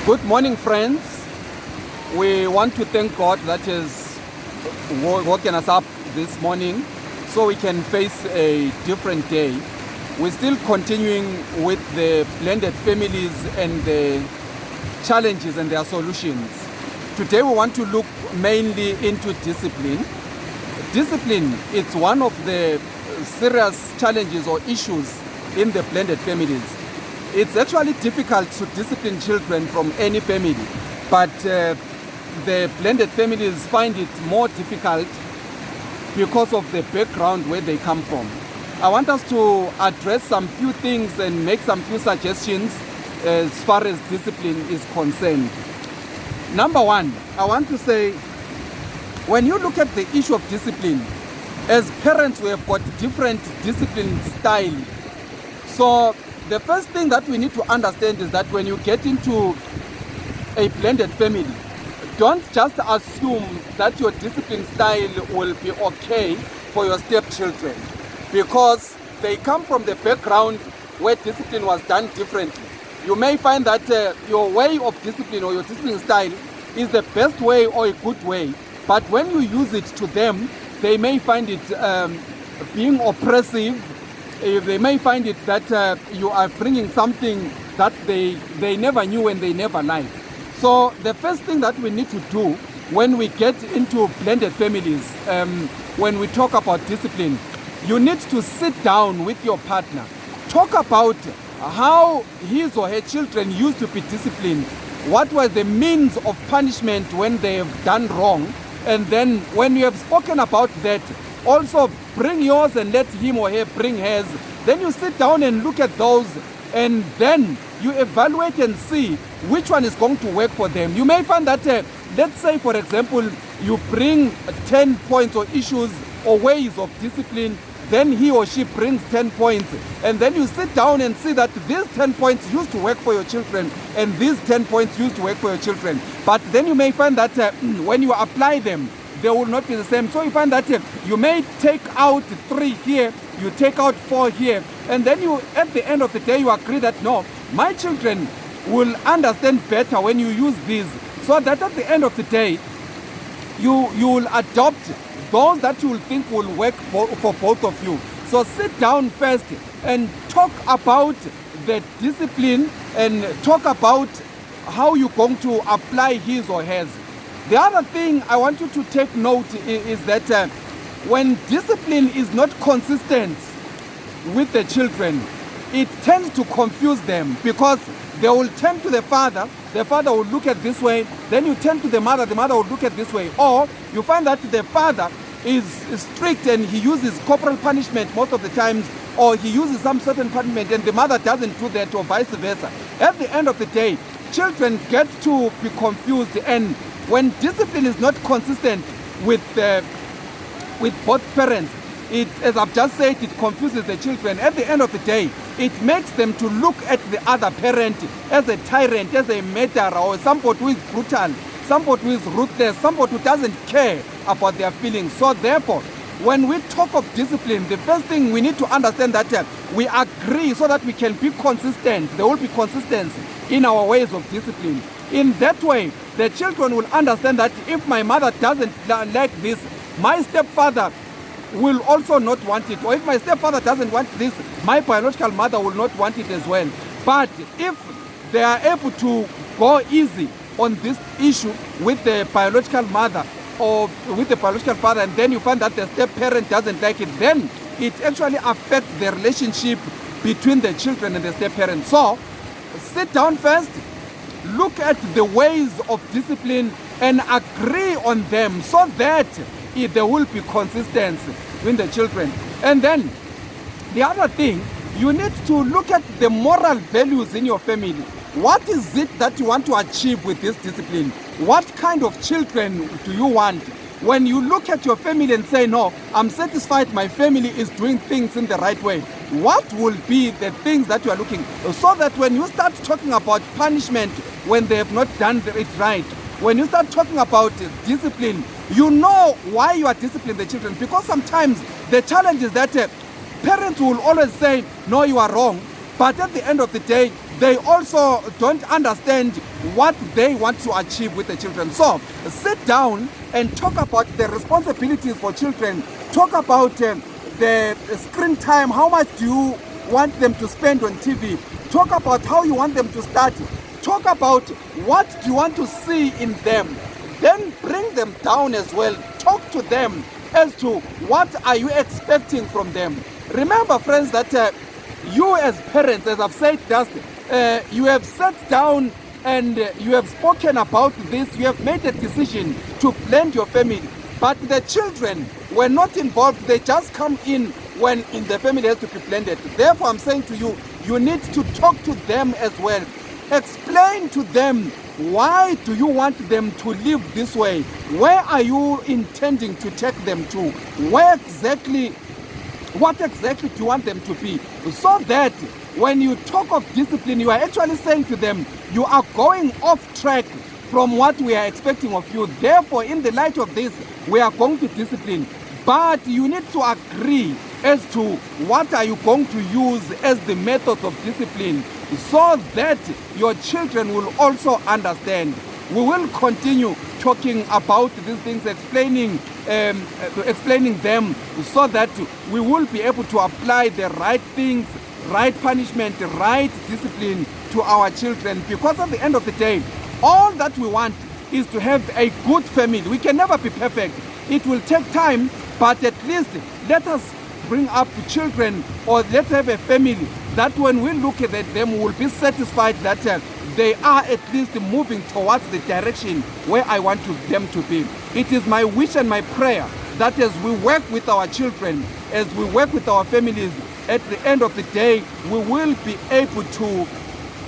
Good morning, friends. We want to thank God that has woken us up this morning so we can face a different day. We're still continuing with the blended families and the challenges and their solutions. Today we want to look mainly into discipline. Discipline is one of the serious challenges or issues in the blended families. It's actually difficult to discipline children from any family, but the blended families find it more difficult because of the background where they come from. I want us to address some few things and make some few suggestions as far as discipline is concerned. Number one, I want to say, when you look at the issue of discipline, as parents we have got different discipline style. So the first thing that we need to understand is that when you get into a blended family, don't just assume that your discipline style will be okay for your stepchildren, because they come from the background where discipline was done differently. You may find that your way of discipline or your discipline style is the best way or a good way, but when you use it to them, they may find it being oppressive. They may find it that you are bringing something that they never knew and they never liked. So the first thing that we need to do when we get into blended families, when we talk about discipline, you need to sit down with your partner. Talk about how his or her children used to be disciplined. What was the means of punishment when they have done wrong? And then when you have spoken about that, also bring yours and let him or her bring hers. Then you sit down and look at those, and then you evaluate and see which one is going to work for them. You may find that, let's say for example, you bring 10 points or issues or ways of discipline, then he or she brings 10 points, and then you sit down and see that these 10 points used to work for your children and these 10 points used to work for your children. But then you may find that when you apply them, they will not be the same. So you find that you may take out 3 here, you take out 4 here, and then you, at the end of the day, you agree that no, my children will understand better when you use these, so that at the end of the day, you will adopt those that you will think will work for both of you. So sit down first and talk about the discipline and talk about how you're going to apply his or hers. The other thing I want you to take note is that when discipline is not consistent with the children, it tends to confuse them, because they will turn to the father will look at this way, then you turn to the mother will look at this way. Or you find that the father is strict and he uses corporal punishment most of the times, or he uses some certain punishment and the mother doesn't do that, or vice versa. At the end of the day, children get to be confused, and when discipline is not consistent with both parents, it, as I've just said, it confuses the children. At the end of the day, it makes them to look at the other parent as a tyrant, as a murderer, or somebody who is brutal, somebody who is ruthless, somebody who doesn't care about their feelings. So therefore, when we talk of discipline, the first thing we need to understand that we agree so that we can be consistent. There will be consistency in our ways of discipline. In that way, the children will understand that if my mother doesn't like this, my stepfather will also not want it. Or if my stepfather doesn't want this, my biological mother will not want it as well. But if they are able to go easy on this issue with the biological mother or with the biological father, and then you find that the step-parent doesn't like it, then it actually affects the relationship between the children and the step-parent. So sit down first, look at the ways of discipline and agree on them, so that there will be consistency with the children. And then the other thing, you need to look at the moral values in your family. What is it that you want to achieve with this discipline? What kind of children do you want? When you look at your family and say, no, I'm satisfied my family is doing things in the right way, what will be the things that you are looking, so that when you start talking about punishment when they have not done it right, when you start talking about discipline, you know why you are disciplining the children. Because sometimes the challenge is that parents will always say, no, you are wrong. But at the end of the day, they also don't understand what they want to achieve with the children. So sit down and talk about the responsibilities for children. Talk about the screen time. How much do you want them to spend on TV? Talk about how you want them to study. Talk about what do you want to see in them. Then bring them down as well. Talk to them as to what are you expecting from them. Remember, friends, that you as parents, as I've said, you have sat down and you have spoken about this. You have made a decision to blend your family. But the children were not involved. They just come in when in the family has to be blended. Therefore, I'm saying to you, you need to talk to them as well. Explain to them, why do you want them to live this way? Where are you intending to take them to? What exactly do you want them to be? So that when you talk of discipline, you are actually saying to them, you are going off track from what we are expecting of you. Therefore, in the light of this, we are going to discipline. But you need to agree as to what are you going to use as the method of discipline, so that your children will also understand. We will continue talking about these things, explaining them, so that we will be able to apply the right things, right punishment, right discipline to our children. Because at the end of the day, all that we want is to have a good family. We can never be perfect. It will take time, but at least let us bring up children, or let's have a family that when we look at them, we will be satisfied that they are at least moving towards the direction where I want them to be. It is my wish and my prayer that as we work with our children, as we work with our families, at the end of the day, we will be able to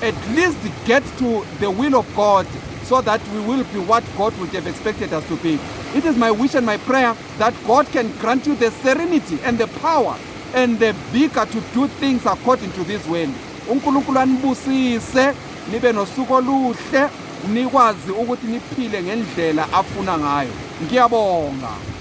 at least get to the will of God, so that we will be what God would have expected us to be. It is my wish and my prayer that God can grant you the serenity and the power and the vigor to do things according to this will. uNkulunkulu anibusise, nibe nosuku oluhle, nikwazi ukuthi niphile ngendlela afuna ngayo. Ngiyabonga.